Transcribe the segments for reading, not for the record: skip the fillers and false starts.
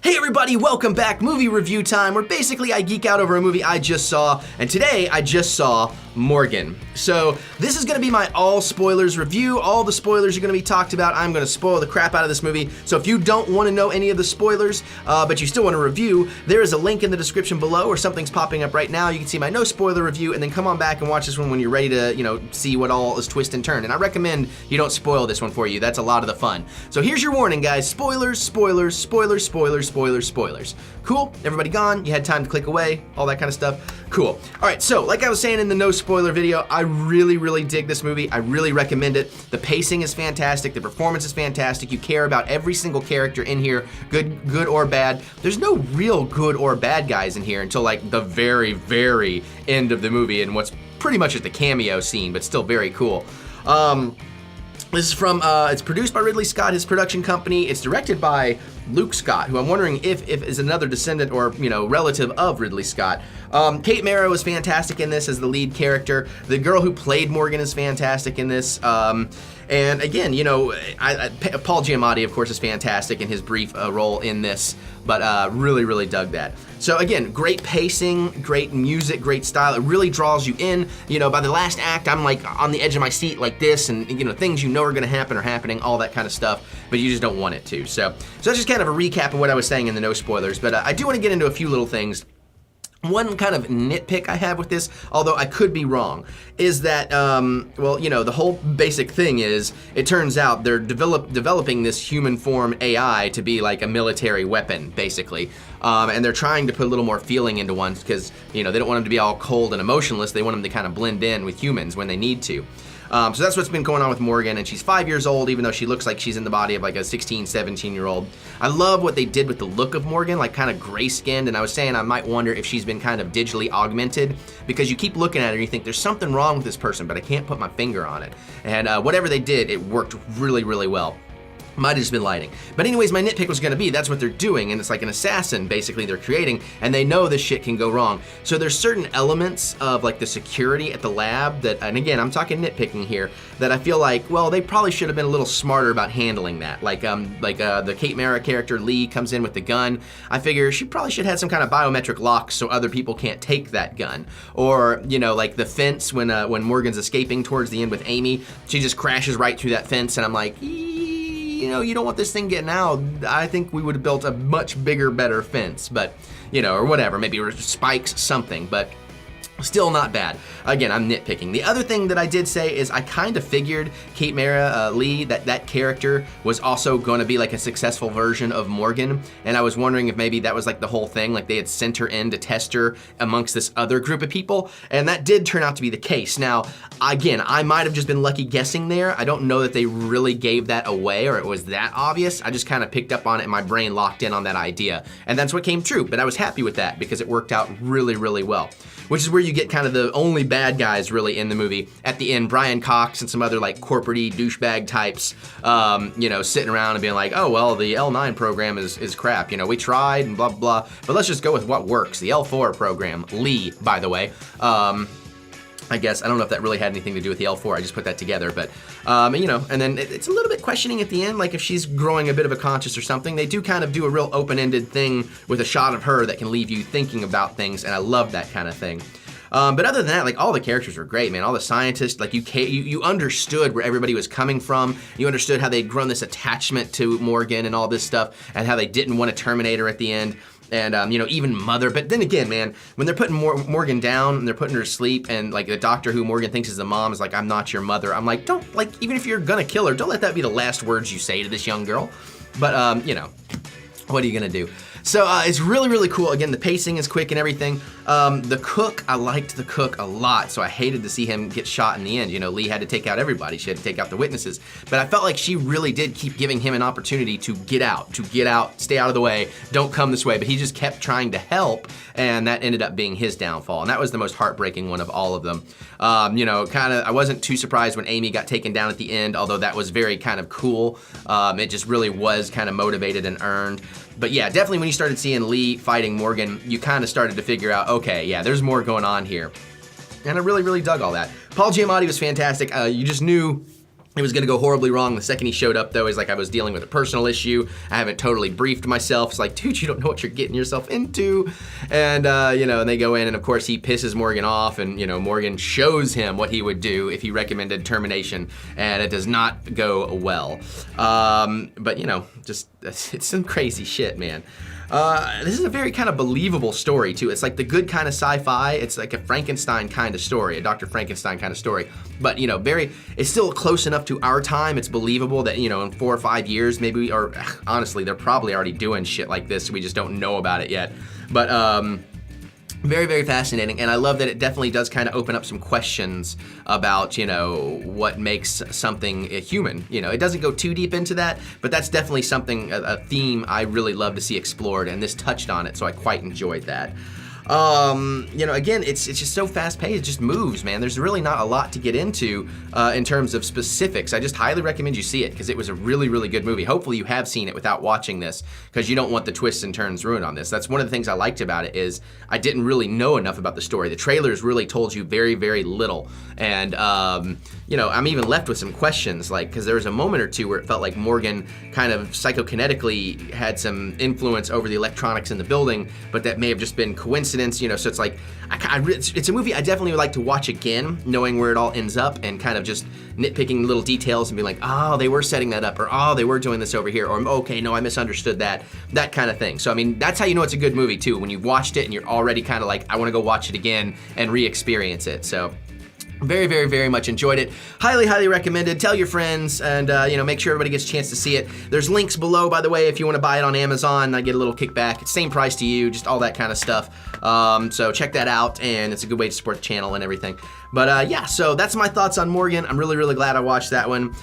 Hey everybody, welcome back. Movie review time, where basically I geek out over a movie I just saw, and today I just saw Morgan. So this is gonna be my all spoilers review. All the spoilers are gonna be talked about. I'm gonna spoil the crap out of this movie. So if you don't wanna know any of the spoilers, but you still wanna review, there is a link in the description below, or something's popping up right now. You can see my no spoiler review, and then come on back and watch this one when you're ready to, see what all is twist and turn. And I recommend you don't spoil this one for you. That's a lot of the fun. So here's your warning, guys. Spoilers, spoilers, spoilers, spoilers, spoilers, spoilers. Cool? Everybody gone? You had time to click away? All that kind of stuff? Cool. All right, so like I was saying in the no spoiler video, I really dig this movie. I really recommend it. The pacing is fantastic. The performance is fantastic. You care about every single character in here, good or bad. There's no real good or bad guys in here until like the very end of the movie, and what's pretty much just the cameo scene, but still very cool. This is from, it's produced by Ridley Scott, his production company. It's directed by Luke Scott, who I'm wondering if is another descendant or, relative of Ridley Scott. Kate Mara was fantastic in this as the lead character. The girl who played Morgan is fantastic in this. And again, Paul Giamatti, of course, is fantastic in his brief role in this, but really dug that. So again, great pacing, great music, great style. It really draws you in. By the last act, I'm like on the edge of my seat like this, and things are gonna happen are happening, all that kind of stuff, but you just don't want it to. So that's just kind of a recap of what I was saying in the no spoilers, but I do want to get into a few little things. One kind of nitpick I have with this, although I could be wrong, is that, the whole basic thing is, it turns out they're developing this human form AI to be like a military weapon, basically. And they're trying to put a little more feeling into ones because, they don't want them to be all cold and emotionless. They want them to kind of blend in with humans when they need to. So that's what's been going on with Morgan, and she's 5 years old, even though she looks like she's in the body of like a 16, 17-year-old. I love what they did with the look of Morgan, like kind of gray-skinned, and I was saying I might wonder if she's been kind of digitally augmented, because you keep looking at her and you think there's something wrong with this person, but I can't put my finger on it. And whatever they did, it worked really well. Might have just been lighting. But anyways, my nitpick was gonna be, that's what they're doing, and it's like an assassin, basically, they're creating, and they know this shit can go wrong. So there's certain elements of like the security at the lab that, and again, I'm talking nitpicking here, that I feel like, well, they probably should have been a little smarter about handling that. Like the Kate Mara character, Lee, comes in with the gun. I figure she probably should have had some kind of biometric locks so other people can't take that gun. Or, like the fence when Morgan's escaping towards the end with Amy, she just crashes right through that fence, and I'm like, you don't want this thing getting out. I think we would have built a much bigger, better fence, but, or whatever, maybe spikes, something, but still not bad. Again, I'm nitpicking. The other thing that I did say is I kind of figured Kate Mara, Lee, that character was also going to be like a successful version of Morgan, and I was wondering if maybe that was like the whole thing, like they had sent her in to test her amongst this other group of people, and that did turn out to be the case. Now, again, I might have just been lucky guessing there. I don't know that they really gave that away or it was that obvious. I just kind of picked up on it and my brain locked in on that idea, and that's what came true, but I was happy with that because it worked out really well. Which is where you get kind of the only bad guys really in the movie. At the end, Brian Cox and some other like corporate-y douchebag types, sitting around and being like, oh, well, the L9 program is crap. We tried and blah, blah, but let's just go with what works. The L4 program, Lee, by the way. I guess, I don't know if that really had anything to do with the L4, I just put that together, but, and then it's a little bit questioning at the end, like if she's growing a bit of a conscience or something. They do kind of do a real open-ended thing with a shot of her that can leave you thinking about things, and I love that kind of thing. But other than that, like all the characters were great, man. All the scientists, like you understood where everybody was coming from. You understood how they'd grown this attachment to Morgan and all this stuff, and how they didn't want to terminate her at the end. And, even Mother. But then again, man, when they're putting Morgan down and they're putting her to sleep, and like the doctor who Morgan thinks is the mom is like, I'm not your mother. I'm like, don't, like, even if you're gonna kill her, don't let that be the last words you say to this young girl. But, what are you gonna do? So it's really cool. Again, the pacing is quick and everything. The cook, I liked the cook a lot, so I hated to see him get shot in the end. Lee had to take out everybody. She had to take out the witnesses. But I felt like she really did keep giving him an opportunity to get out, stay out of the way, don't come this way. But he just kept trying to help, and that ended up being his downfall. And that was the most heartbreaking one of all of them. I wasn't too surprised when Amy got taken down at the end, although that was very kind of cool. It just really was kind of motivated and earned. But yeah, definitely when you started seeing Lee fighting Morgan, you kind of started to figure out, okay, yeah, there's more going on here. And I really dug all that. Paul Giamatti was fantastic. You just knew It was gonna go horribly wrong. The second he showed up, though, is like I was dealing with a personal issue. I haven't totally briefed myself. It's like, dude, you don't know what you're getting yourself into. And, you know, and they go in, and of course he pisses Morgan off, and, you know, Morgan shows him what he would do if he recommended termination, and it does not go well. But, you know, just, it's some crazy shit, man. This is a very kind of believable story, too. It's like the good kind of sci-fi. It's like a Frankenstein kind of story, a Dr. Frankenstein kind of story. But, you know, it's still close enough to our time. It's believable that, you know, in 4 or 5 years, maybe, or honestly, they're probably already doing shit like this. We just don't know about it yet. But, very, very fascinating, and I love that it definitely does kind of open up some questions about, you know, what makes something human. You know, it doesn't go too deep into that, but that's definitely something, a theme I really love to see explored, and this touched on it, so I quite enjoyed that. You know, again, it's just so fast-paced, it just moves, man. There's really not a lot to get into in terms of specifics. I just highly recommend you see it, because it was a really, really good movie. Hopefully you have seen it without watching this, because you don't want the twists and turns ruined on this. That's one of the things I liked about it, is I didn't really know enough about the story. The trailers really told you very, very little, and, you know, I'm even left with some questions, like, because there was a moment or two where it felt like Morgan kind of psychokinetically had some influence over the electronics in the building, but that may have just been coincidence. You know, so it's like, it's a movie I definitely would like to watch again, knowing where it all ends up, and kind of just nitpicking little details and being like, oh, they were setting that up, or oh, they were doing this over here, or okay, no, I misunderstood that kind of thing. So, I mean, that's how you know it's a good movie, too, when you've watched it and you're already kind of like, I want to go watch it again and re-experience it. So, very, very, very much enjoyed it. Highly, highly recommended. Tell your friends, and you know, make sure everybody gets a chance to see it. There's links below, by the way, if you want to buy it on Amazon. I get a little kickback. It's same price to you, just all that kind of stuff. So check that out, and it's a good way to support the channel and everything. But yeah, so that's my thoughts on Morgan. I'm really, really glad I watched that one.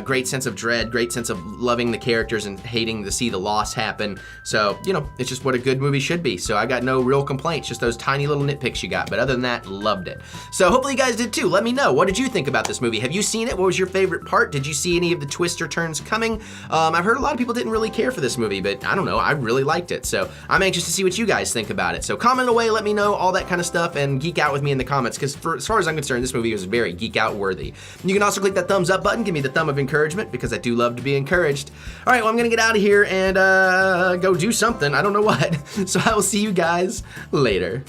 Great sense of dread, great sense of loving the characters and hating to see the loss happen. So, you know, it's just what a good movie should be. So I got no real complaints, just those tiny little nitpicks you got. But other than that, loved it. So hopefully you guys did too. Let me know. What did you think about this movie? Have you seen it? What was your favorite part? Did you see any of the twists or turns coming? I've heard a lot of people didn't really care for this movie, but I don't know. I really liked it. So I'm anxious to see what you guys think about it. So comment away, let me know, all that kind of stuff, and geek out with me in the comments, because as far as I'm concerned, this movie was very geek out worthy. You can also click that thumbs up button, give me the thumb of encouragement, because I do love to be encouraged. All right, well, I'm gonna get out of here and go do something. I don't know what. So I will see you guys later.